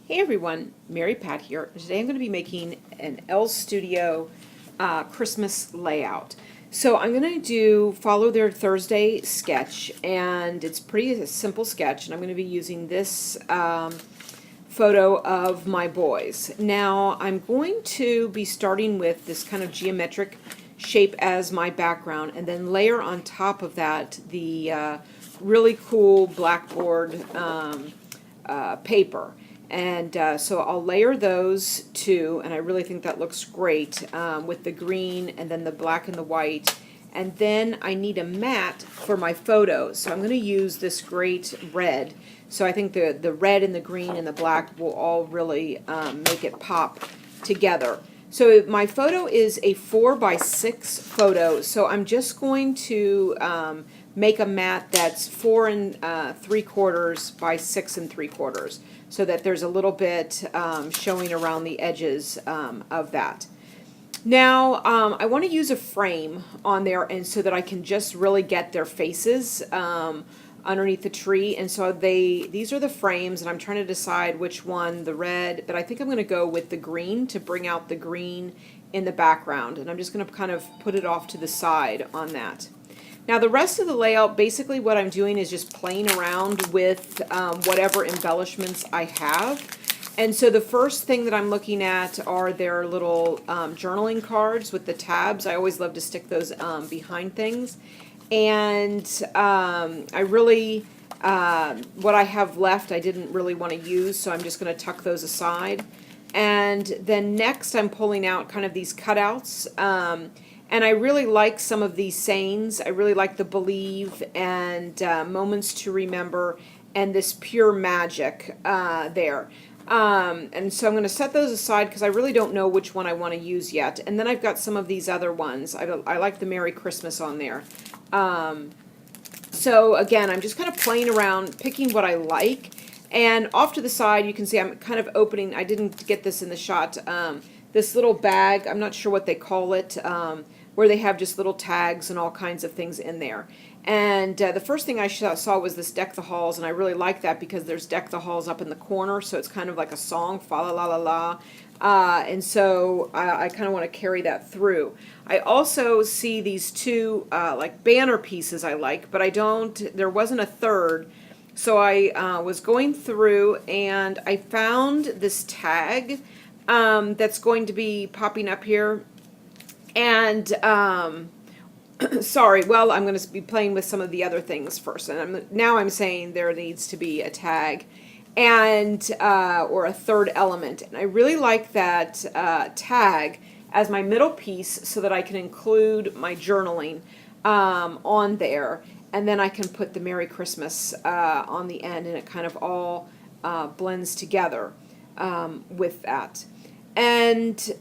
Hey everyone, Mary Pat here. Today I'm going to be making an Elle Studio Christmas layout. So I'm going to follow their Thursday sketch, and it's pretty simple sketch, and I'm going to be using this photo of my boys. Now I'm going to be starting with this kind of geometric shape as my background, and then layer on top of that the really cool blackboard paper. And so I'll layer those two, and I really think that looks great with the green and then the black and the white. And then I need a mat for my photo, so I'm going to use this great red. So I think the red and the green and the black will all really make it pop together. So my photo is a 4x6 photo, so I'm just going to make a mat that's 4 3/4 by 6 3/4, so that there's a little bit showing around the edges of that. Now I want to use a frame on there, and so that I can just really get their faces underneath the tree. And so these are the frames, and I'm trying to decide which one, the red, but I think I'm going to go with the green to bring out the green in the background, and I'm just going to kind of put it off to the side on that. Now the rest of the layout, basically what I'm doing is just playing around with whatever embellishments I have. And so the first thing that I'm looking at are their little journaling cards with the tabs. I always love to stick those behind things. And I really, what I have left I didn't really want to use, so I'm just going to tuck those aside. And then next I'm pulling out kind of these cutouts. And I really like some of these sayings. I really like the believe and moments to remember and this pure magic there. And so I'm going to set those aside because I really don't know which one I want to use yet. And then I've got some of these other ones. I like the Merry Christmas on there. So again, I'm just kind of playing around, picking what I like. And off to the side, you can see I'm kind of opening, I didn't get this in the shot, this little bag, I'm not sure what they call it, where they have just little tags and all kinds of things in there. And the first thing I saw was this Deck the Halls, and I really like that because there's Deck the Halls up in the corner, so it's kind of like a song, fa la la la la. And so I kind of want to carry that through. I also see these two like banner pieces I like, but there wasn't a third. So I was going through and I found this tag that's going to be popping up here. And sorry, well, I'm going to be playing with some of the other things first. And now I'm saying there needs to be a tag and or a third element. And I really like that tag as my middle piece so that I can include my journaling on there. And then I can put the Merry Christmas on the end, and it kind of all blends together with that. And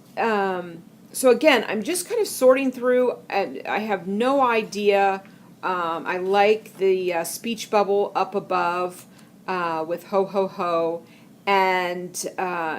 so again, I'm just kind of sorting through, and I have no idea. I like the speech bubble up above with ho ho ho, and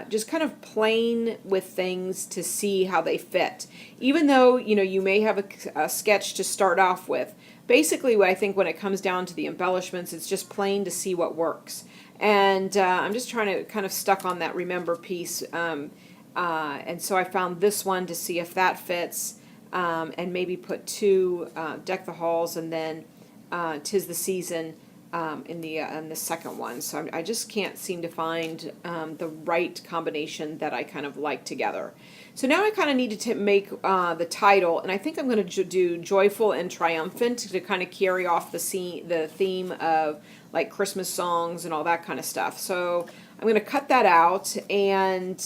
just kind of playing with things to see how they fit. Even though, you know, you may have a sketch to start off with, basically I think when it comes down to the embellishments, it's just playing to see what works. And I'm just trying to kind of stuck on that remember piece. And so I found this one to see if that fits, and maybe put two Deck the Halls and then 'Tis the Season in the second one. So I just can't seem to find the right combination that I kind of like together. So now I kind of need to make the title, and I think I'm going to do Joyful and Triumphant to kind of carry off the theme of like Christmas songs and all that kind of stuff. So I'm going to cut that out and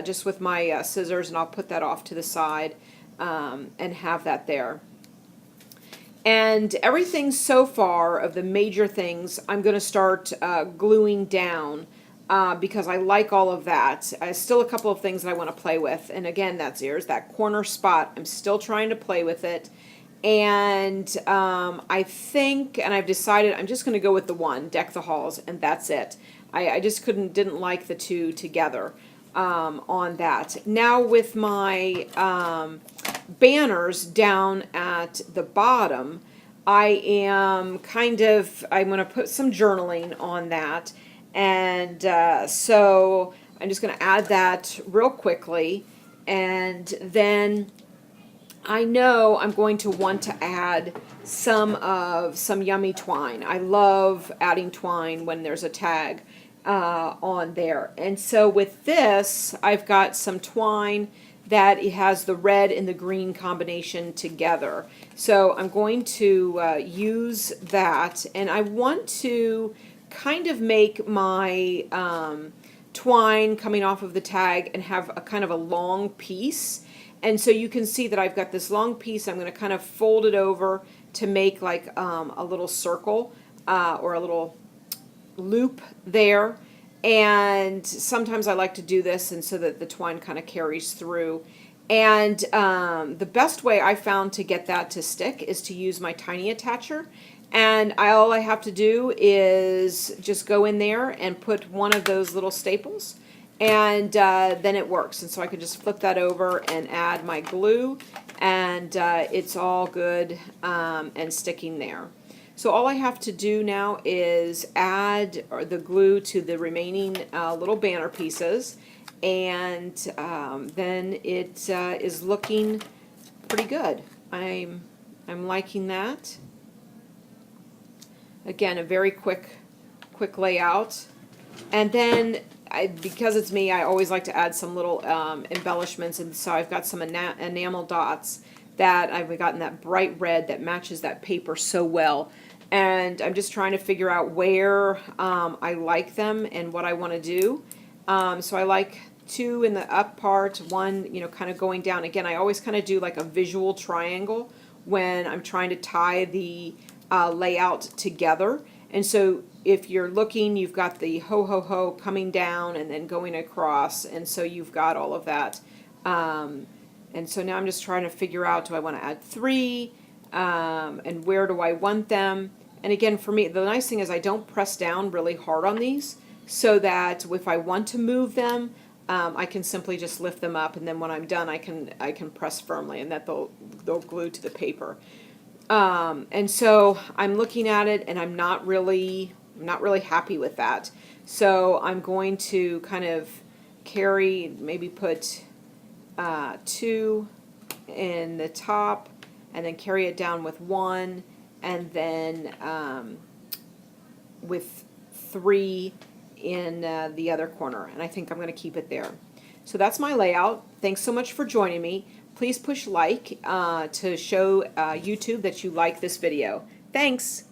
just with my scissors, and I'll put that off to the side and have that there. And everything so far of the major things, I'm going to start gluing down because I like all of that. Still a couple of things that I want to play with. And again, there's that corner spot. I'm still trying to play with it. And I think, and I've decided I'm just going to go with the one, Deck the Halls, and that's it. I just didn't like the two together on that. Now with my banners down at the bottom, I'm going to put some journaling on that. And so I'm just going to add that real quickly. And then I know I'm going to want to add some yummy twine. I love adding twine when there's a tag on there. And so with this, I've got some twine that it has the red and the green combination together. So I'm going to use that, and I want to kind of make my twine coming off of the tag and have a kind of a long piece. And so you can see that I've got this long piece. I'm going to kind of fold it over to make like a little circle or a little loop there. And sometimes I like to do this and so that the twine kind of carries through. And the best way I found to get that to stick is to use my tiny attacher. And all I have to do is just go in there and put one of those little staples, and then it works. And so I can just flip that over and add my glue, and it's all good and sticking there. So all I have to do now is add the glue to the remaining little banner pieces, and then it is looking pretty good. I'm liking that. Again, a very quick layout. And then, because it's me, I always like to add some little embellishments, and so I've got some enamel dots that I've gotten that bright red that matches that paper so well. And I'm just trying to figure out where I like them and what I want to do. So I like two in the up part, one, kind of going down. Again, I always kind of do like a visual triangle when I'm trying to tie the layout together. And so if you're looking, you've got the ho ho ho coming down and then going across, and so you've got all of that. And so now I'm just trying to figure out, do I want to add three, and where do I want them? And again, for me, the nice thing is I don't press down really hard on these, so that if I want to move them, I can simply just lift them up, and then when I'm done, I can press firmly, and that they'll glue to the paper. And so I'm looking at it, and I'm not really happy with that. So I'm going to kind of maybe put two in the top, and then carry it down with one, and then with three in the other corner. And I think I'm going to keep it there. So that's my layout. Thanks so much for joining me. Please push like to show YouTube that you like this video. Thanks.